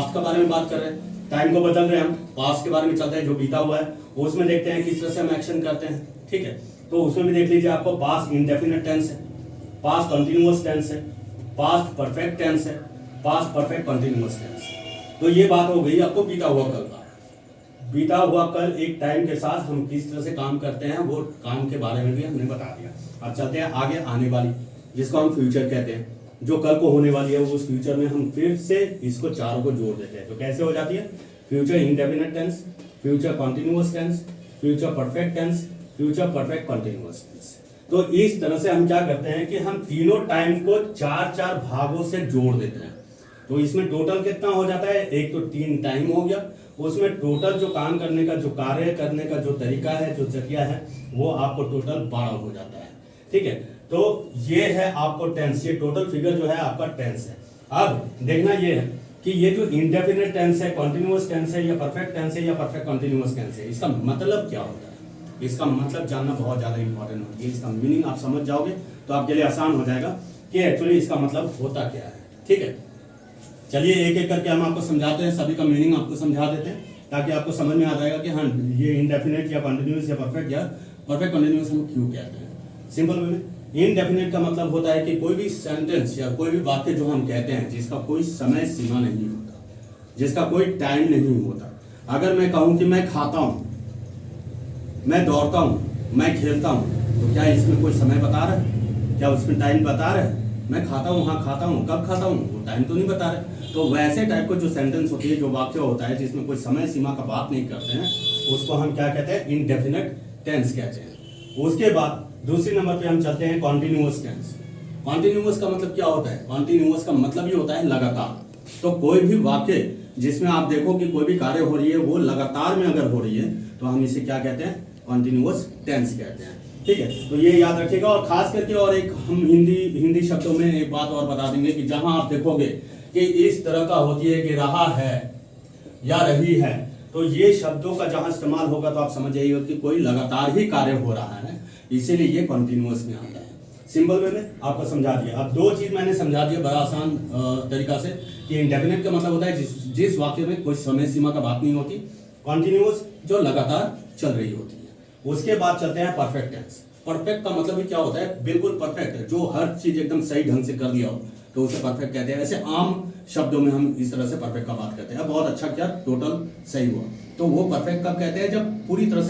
Past के बारे में बात कर रहे हैं, टाइम को बदल रहे हैं हम, पास्ट के बारे में चलते हैं जो बीता हुआ है उसमें देखते हैं किस तरह से हम एक्शन करते हैं। ठीक है, तो उसमें भी देख लीजिए आपको पास्ट इंडेफिनिट टेंस है, पास्ट कंटिन्यूअस टेंस है, पास्ट परफेक्ट टेंस है, पास्ट परफेक्ट कंटिन्यूअस टेंस है। तो ये बात हो गई आपको बीता हुआ कल का। बीता हुआ कल एक टाइम के साथ हम किस तरह से काम करते हैं वो काम के बारे में भी हमने बता दिया। अब चलते हैं आगे आने वाली, जिसको हम फ्यूचर कहते हैं, जो कल को होने वाली है वो उस फ्यूचर में हम फिर से इसको चारों को जोड़ देते हैं। तो कैसे हो जाती है? Future indefinite tense, future continuous tense, future perfect tense, future perfect continuous tense. तो इस तरह से हम क्या करते हैं कि हम तीनों टाइम को चार चार भागों से जोड़ देते हैं। तो इसमें टोटल कितना हो जाता है? एक तो 3 टाइम हो गया, उसमें टोटल जो काम करने का, जो कार्य करने का जो तरीका है, जो जरिया है, वो आपको टोटल 12 हो जाता है। ठीक है, तो ये है आपको टेंस, ये टोटल फिगर जो है आपका टेंस है। अब देखना ये है कि ये जो इंडेफिनिट टेंस है, कंटिन्यूअस टेंस है, या परफेक्ट टेंस है, या परफेक्ट कंटिन्यूअस टेंस है, इसका मतलब क्या होता है? इसका मतलब जानना बहुत ज्यादा इंपॉर्टेंट होती है। इसका मीनिंग आप समझ जाओगे तो आपके लिए आसान हो जाएगा कि एक्चुअली इसका मतलब होता क्या है। ठीक है, चलिए एक एक करके हम आपको समझाते हैं, सभी का मीनिंग आपको समझा देते हैं ताकि आपको समझ में आ जाएगा कि हाँ ये इंडेफिनिट या कंटिन्यूअस या परफेक्ट कंटिन्यूअस हम क्यों कहते हैं। सिंपल वे में इनडेफिनिट का मतलब होता है कि कोई भी सेंटेंस या कोई भी वाक्य जो हम कहते हैं जिसका कोई समय सीमा नहीं होता, जिसका कोई टाइम नहीं होता। अगर मैं कहूं कि मैं खाता हूं, मैं दौड़ता हूं, मैं खेलता हूं, तो क्या इसमें कोई समय बता रहा है? क्या उसमें टाइम बता रहा है? मैं खाता हूं, हाँ खाता हूं, कब खाता हूं, वो टाइम तो नहीं बता रहे। तो वैसे टाइप का जो सेंटेंस होती है, जो वाक्य होता है जिसमें कोई समय सीमा का बात नहीं करते हैं, उसको हम क्या कहते हैं? इनडेफिनिट टेंस कहते हैं। उसके बाद दूसरी नंबर पे हम चलते हैं कॉन्टिन्यूअस टेंस। कॉन्टिन्यूअस का मतलब क्या होता है? कॉन्टिन्यूअस का मतलब ही होता है लगातार। तो कोई भी वाक्य जिसमें आप देखो कि कोई भी कार्य हो रही है वो लगातार में अगर हो रही है तो हम इसे क्या कहते हैं? कॉन्टिन्यूअस टेंस कहते हैं। ठीक है, तो ये याद रखिएगा। और खास करके और एक हम हिंदी शब्दों में एक बात और बता देंगे कि जहां आप देखोगे कि इस तरह का होती है कि रहा है या रही है, तो ये शब्दों का जहां इस्तेमाल होगा तो आप समझ जाइएगा कि कोई लगातार ही कार्य हो रहा है, इसीलिए ये कॉन्टिन्यूअस में आता है। सिंपल वे में आपको समझा दिया। अब 2 चीज मैंने समझा दिया बड़ा आसान तरीका से कि इंडेफिनिट का मतलब होता है जिस वाक्य में कोई समय सीमा का बात नहीं होती, कॉन्टिन्यूअस जो लगातार चल रही होती है। उसके बाद चलते हैं परफेक्ट टेंस। परफेक्ट का मतलब भी क्या होता है? बिल्कुल परफेक्ट है, जो हर चीज एकदम सही ढंग से कर दिया हो तो उसे परफेक्ट कहते हैं। ऐसे आम शब्दों में हम इस तरह से परफेक्ट का बात करते हैं। बहुत अच्छा किया, टोटल सही हुआ, तो वो परफेक्ट कब कहते हैं? जब पूरी तरह से